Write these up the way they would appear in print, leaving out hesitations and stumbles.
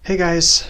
Hey guys,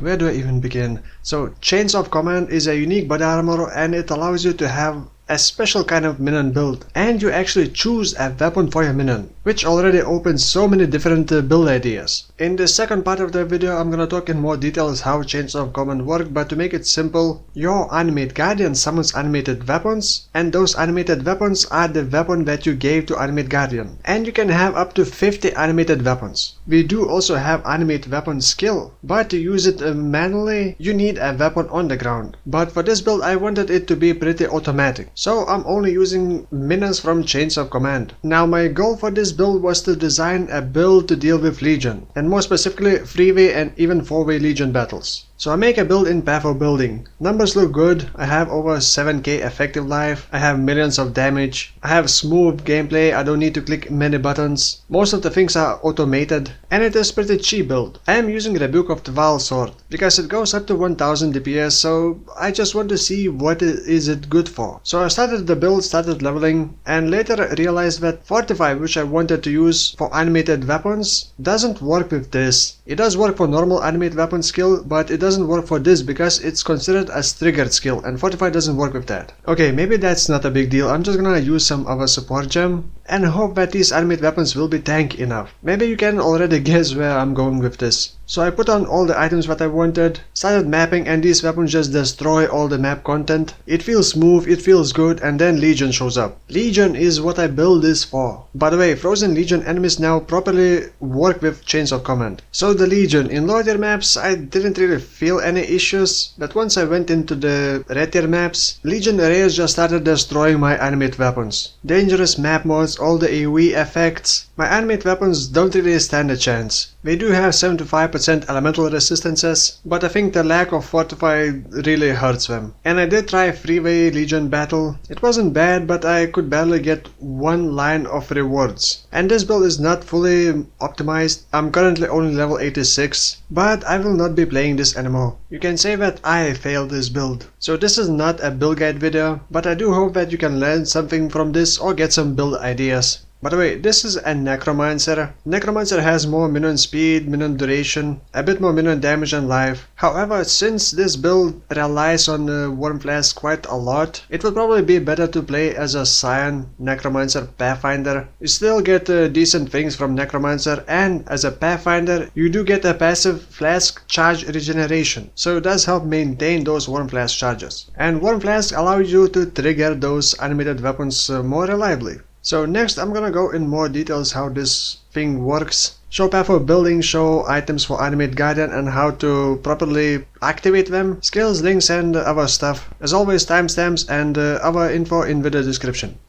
where do I even begin? So, Chains of Command is a unique body armor and it allows you to have a special kind of minion build, and you actually choose a weapon for your minion, which already opens so many different build ideas. In the second part of the video I'm gonna talk in more details how Chains of Command work, but to make it simple, your animate guardian summons animated weapons, and those animated weapons are the weapon that you gave to animate guardian, and you can have up to 50 animated weapons. We do also have animate weapon skill, but to use it manually you need a weapon on the ground. But for this build I wanted it to be pretty automatic, so I'm only using minions from Chains of Command. Now my goal for this build was to design a build to deal with Legion, and more specifically 3-way and even 4-way Legion battles. So I make a build in Path of Building. Numbers look good, I have over 7k effective life, I have millions of damage, I have smooth gameplay, I don't need to click many buttons, most of the things are automated, and it is pretty cheap build. I am using Rebuke of the Vaal sword, because it goes up to 1000 DPS, so I just want to see what is it good for. So I started the build, started leveling, and later realized that Fortify, which I wanted to use for animated weapons, doesn't work with this. It does work for normal animate weapon skill, but it doesn't work for this because it's considered as triggered skill, and Fortify doesn't work with that. Okay, maybe that's not a big deal, I'm just gonna use some other support gem and hope that these animate weapons will be tank enough. Maybe you can already guess where I'm going with this. So I put on all the items that I wanted, started mapping, and these weapons just destroy all the map content. It feels smooth, it feels good, and then Legion shows up. Legion is what I build this for. By the way, Frozen Legion enemies now properly work with Chains of Command. So the Legion, in low tier maps I didn't really feel any issues, but once I went into the red tier maps, Legion arrays just started destroying my animate weapons. Dangerous map modes, all the AoE effects, my animate weapons don't really stand a chance. They do have 75% elemental resistances, but I think the lack of Fortify really hurts them. And I did try a 3-way Legion battle. It wasn't bad, but I could barely get one line of rewards. And this build is not fully optimized. I'm currently only level 86, but I will not be playing this anymore. You can say that I failed this build. So this is not a build guide video, but I do hope that you can learn something from this or get some build ideas. By the way, this is a Necromancer. Necromancer has more minion speed, minion duration, a bit more minion damage and life. However, since this build relies on Worm Flask quite a lot, it would probably be better to play as a Scion Necromancer Pathfinder. You still get decent things from Necromancer, and as a Pathfinder you do get a passive Flask charge regeneration, so it does help maintain those Worm Flask charges. And Worm Flask allows you to trigger those animated weapons more reliably. So next I'm gonna go in more details how this thing works, show path of building, show items for animate guardian and how to properly activate them, skills, links and other stuff. As always, timestamps and other info in video description.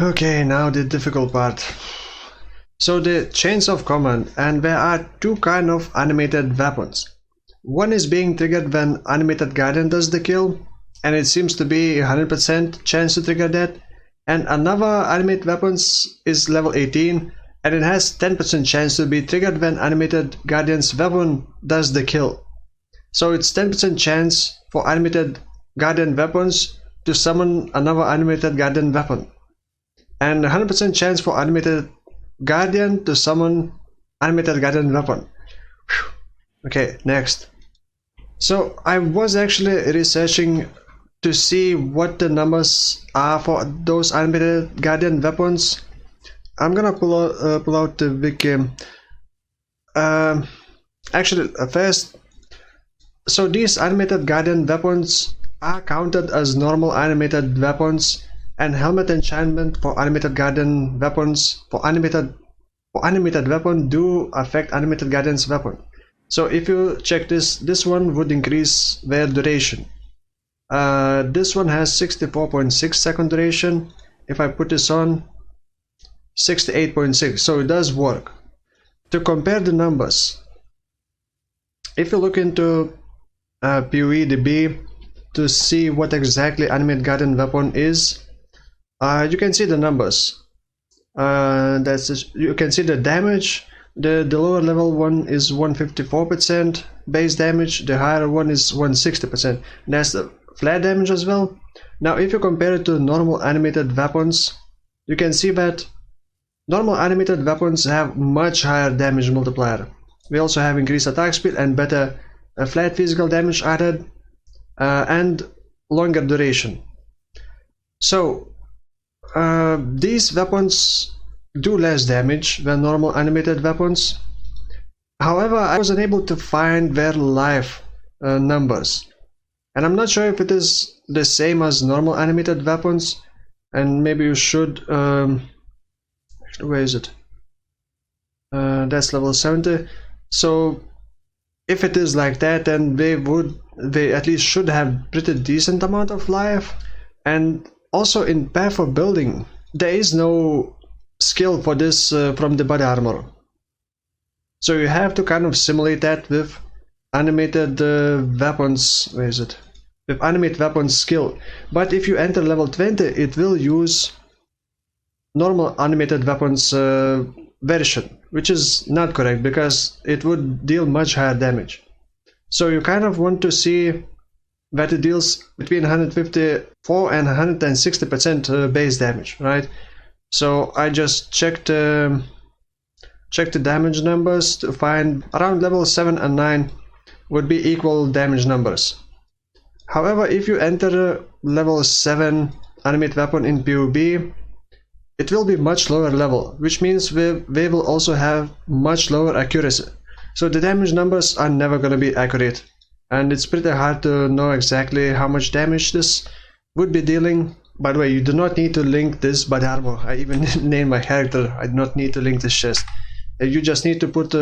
Okay, now the difficult part. So the Chains of Command, and there are two kind of animated weapons. One is being triggered when animated guardian does the kill, and it seems to be 100% chance to trigger that. And another animate weapons is level 18, and it has 10% chance to be triggered when animated guardian's weapon does the kill. So it's 10% chance for animated guardian weapons to summon another animated guardian weapon, and 100% chance for animated guardian to summon animated guardian weapon. Whew. Okay, next. So I was actually researching to see what the numbers are for those animated guardian weapons. I'm gonna pull out the wiki. Actually, first, so these animated guardian weapons are counted as normal animated weapons, and helmet enchantment for animated guardian weapons for animated weapon do affect animated guardian's weapon. So if you check this one would increase their duration. This one has 64.6 second duration. If I put this on, 68.6, so it does work. To compare the numbers, if you look into PoEDB to see what exactly animate guardian weapon is, you can see the numbers. You can see the damage. The lower level one is 154% base damage, the higher one is 160%. That's the flat damage as well. Now if you compare it to normal animated weapons, you can see that normal animated weapons have much higher damage multiplier. We also have increased attack speed and better flat physical damage added, and longer duration. So these weapons do less damage than normal animated weapons. However, I was unable to find their life numbers, and I'm not sure if it is the same as normal animated weapons. And maybe you should where is it? That's level 70. So if it is like that, then they at least should have pretty decent amount of life. And also in path of building, there is no skill for this from the body armor. So you have to kind of simulate that with animated weapons. Where is it? With animate weapons skill. But if you enter level 20, it will use normal animated weapons version, which is not correct because it would deal much higher damage. So you kind of want to see that it deals between 154 and 160% base damage, right? So I just checked the damage numbers to find around level 7 and 9 would be equal damage numbers. However, if you enter a level 7 animate weapon in PvP, it will be much lower level, which means they will also have much lower accuracy. So the damage numbers are never going to be accurate, and it's pretty hard to know exactly how much damage this would be dealing. By the way, you do not need to link this body armor. I even named my character. I do not need to link this chest. You just need to put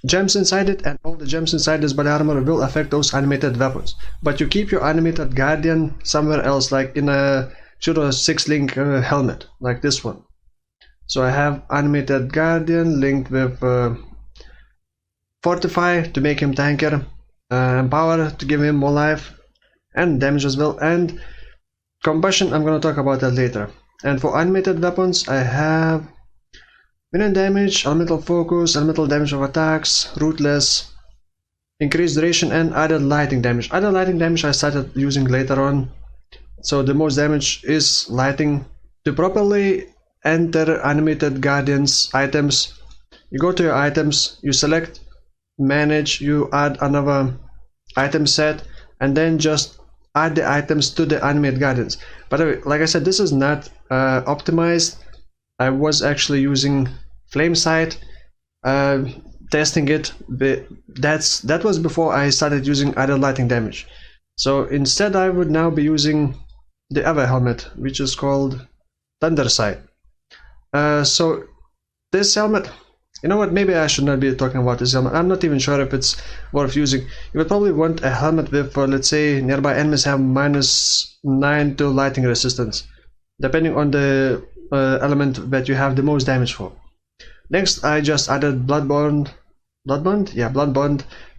gems inside it, and all the gems inside this body armor will affect those animated weapons. But you keep your animated guardian somewhere else, like in a Shuro 6-link helmet, like this one. So I have animated guardian linked with fortify to make him tankier, empower to give him more life and damage as well, and combustion I'm going to talk about that later. And for animated weapons I have minion damage, elemental focus, elemental damage of attacks, rootless, increased duration, and added lighting damage. Added lighting damage I started using later on, so the most damage is lighting. To properly enter animated guardians items, you go to your items, you select manage, you add another item set, and then just add the items to the animated guardians. By the way, like I said, this is not optimized. I was actually using flame sight, testing it. That was before I started using added lighting damage. So instead I would now be using the other helmet, which is called thunder sight. So this helmet, you know what, maybe I should not be talking about this helmet. I'm not even sure if it's worth using. You would probably want a helmet with let's say nearby enemies have -9 to lighting resistance, depending on the element that you have the most damage for. Next I just added blood bond,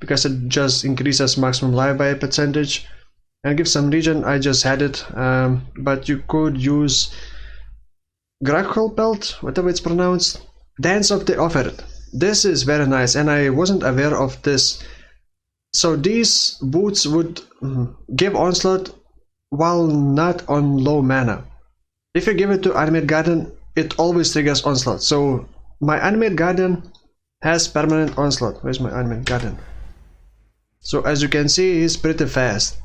because it just increases maximum life by a percentage, and give some region. I just had it, but you could use Gracchol Pelt, whatever it's pronounced. Dance of the Offered. This is very nice, and I wasn't aware of this. So these boots would give onslaught while not on low mana. If you give it to animate guardian, it always triggers onslaught. So my animate guardian has permanent onslaught. Where's my animate guardian? So as you can see, he's pretty fast.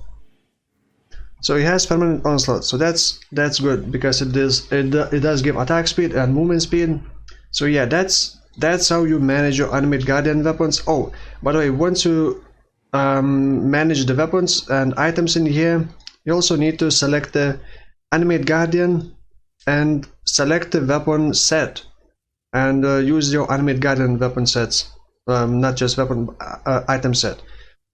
So he has permanent onslaught. So that's good, because it does give attack speed and movement speed. So yeah, that's how you manage your animate guardian weapons. Oh, by the way, once you manage the weapons and items in here, you also need to select the animate guardian and select the weapon set, and use your animate guardian weapon sets, not just weapon item set,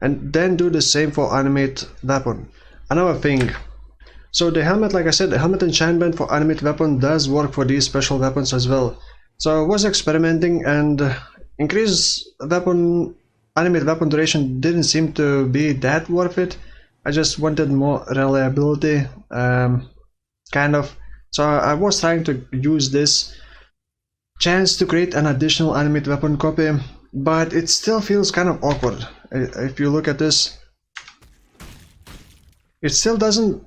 and then do the same for animate weapon. Another thing, so the helmet, like I said, the helmet enchantment for animate weapon does work for these special weapons as well. So I was experimenting, and increased weapon animate weapon duration didn't seem to be that worth it. I just wanted more reliability, kind of. So I was trying to use this chance to create an additional animate weapon copy, but it still feels kind of awkward. If you look at this, it still doesn't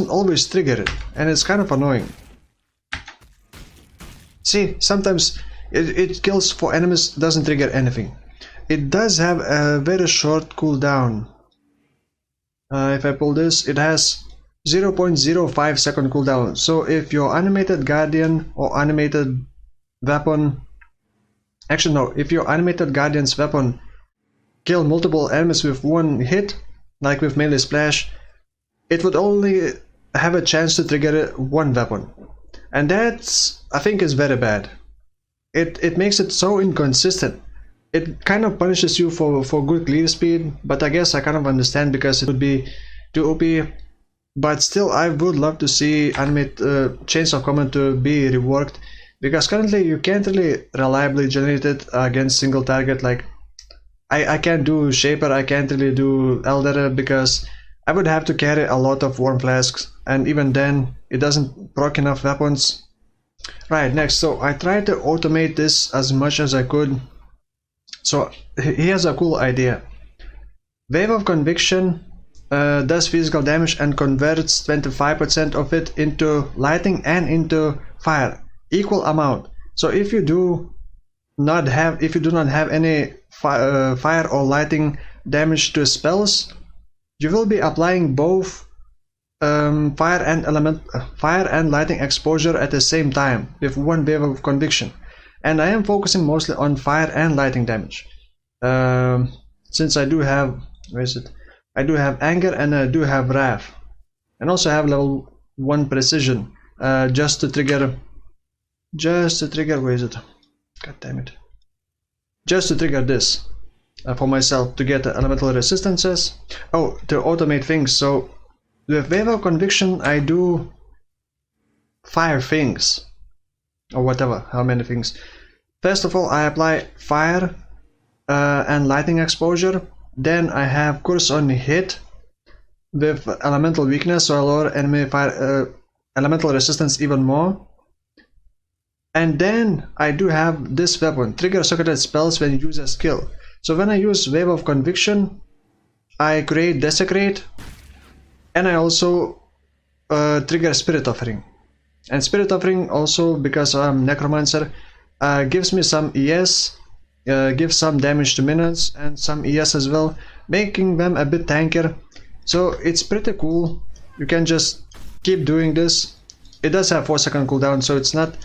always trigger it, and it's kind of annoying. See, sometimes It kills for enemies, doesn't trigger anything. It does have a very short cooldown. If I pull this, it has 0.05 second cooldown. So if your animated guardian or animated weapon, actually no, if your animated guardian's weapon kill multiple enemies with one hit, like with melee splash, it would only have a chance to trigger one weapon, and that's, I think, is very bad. It makes it so inconsistent. It kind of punishes you for good clear speed, but I guess I kind of understand because it would be too OP. But still, I would love to see animate Chains of Command to be reworked, because currently you can't really reliably generate it against single target. Like I can't do Shaper, I can't really do Elder, because I would have to carry a lot of Warm Flasks, and even then it doesn't proc enough weapons. Right, next, so I tried to automate this as much as I could. So here's a cool idea. Wave of Conviction does physical damage and converts 25% of it into lightning and into fire, equal amount. So if you do not have any fire or lightning damage to spells, you will be applying both fire and lightning exposure at the same time with one wave of conviction. And I am focusing mostly on fire and lightning damage, since I do have, where is it? I do have anger and I do have wrath, and also have level 1 precision, just to trigger, where is it? God damn it! Just to trigger this for myself to get elemental resistances. Oh, to automate things. So with wave of conviction, I do 5 things, or whatever, how many things. First of all, I apply fire and lightning exposure. Then I have curse on hit with elemental weakness, so I lower enemy fire elemental resistance even more. And then I do have this weapon, trigger socketed spells when you use a skill. So when I use wave of conviction, I create desecrate, and I also trigger spirit offering. And spirit offering also, because I'm necromancer, gives me some ES, gives some damage to minions and some ES as well, making them a bit tankier. So it's pretty cool. You can just keep doing this. It does have 4-second cooldown, so it's not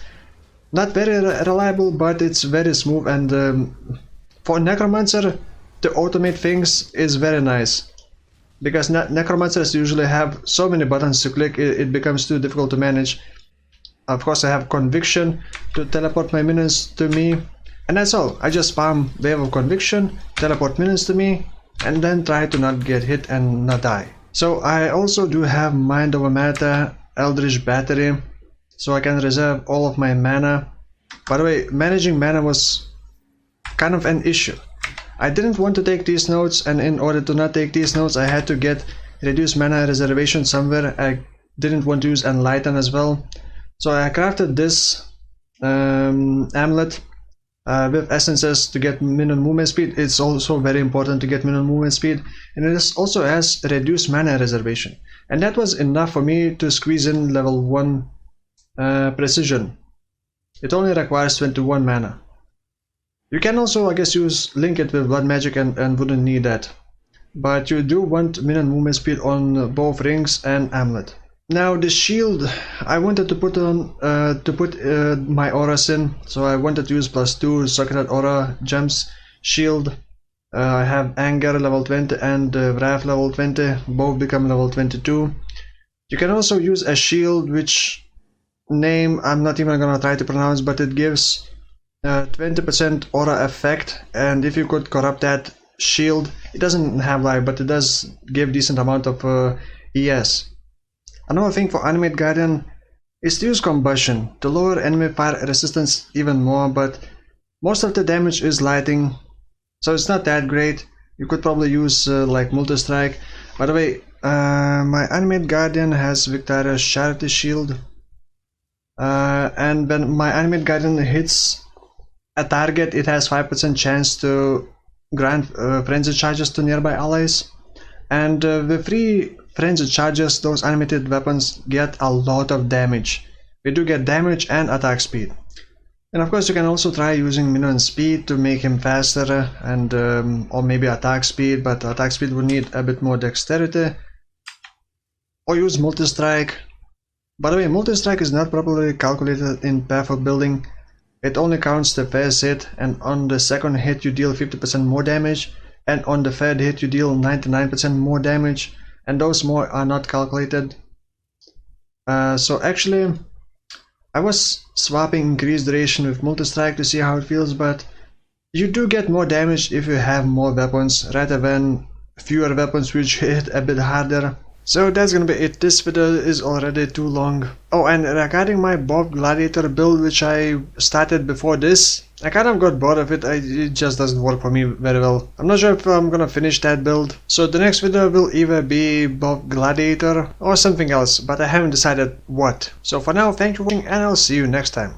very reliable, but it's very smooth. And for necromancer to automate things is very nice, because necromancers usually have so many buttons to click, it becomes too difficult to manage. Of course, I have conviction to teleport my minions to me, and that's all. I just spam wave of conviction, teleport minions to me, and then try to not get hit and not die. So I also do have Mind over Matter, Eldritch Battery, so I can reserve all of my mana. By the way, managing mana was kind of an issue. I didn't want to take these notes, and in order to not take these notes, I had to get reduced mana reservation somewhere. I didn't want to use Enlighten as well. So I crafted this amulet with essences to get minion movement speed. It's also very important to get minion movement speed, and it also has reduced mana reservation, and that was enough for me to squeeze in level 1 precision. It only requires 21 mana. You can also, I guess, link it with blood magic and wouldn't need that, but you do want minion movement speed on both rings and amulet. Now the shield, I wanted to put on my auras in, so I wanted to use +2 socketed aura gems shield. I have anger level 20 and wrath level 20, both become level 22. You can also use a shield, which name I'm not even gonna try to pronounce, but it gives 20% aura effect, and if you could corrupt that shield, it doesn't have life, but it does give decent amount of ES. Another thing for Animate Guardian is to use Combustion to lower enemy fire resistance even more, but most of the damage is lighting, so it's not that great. You could probably use like Multi-Strike. By the way, my Animate Guardian has Victoria's Charity Shield, and when my Animate Guardian hits a target, it has 5% chance to grant frenzy charges to nearby allies, and with 3 frenzy charges, those animated weapons get a lot of damage. We do get damage and attack speed. And of course you can also try using minion speed to make him faster, and or maybe attack speed, but attack speed would need a bit more dexterity. Or use multi-strike. By the way, multi-strike is not properly calculated in path of building. It only counts the first hit, and on the second hit you deal 50% more damage, and on the third hit you deal 99% more damage, and those more are not calculated. So actually I was swapping increased duration with multi-strike to see how it feels, but you do get more damage if you have more weapons rather than fewer weapons which hit a bit harder. So that's gonna be it. This video is already too long. Oh, and regarding my Bob Gladiator build which I started before this, I kind of got bored of it. It just doesn't work for me very well. I'm not sure if I'm gonna finish that build. So the next video will either be Bob Gladiator or something else, but I haven't decided what. So for now, thank you for watching and I'll see you next time.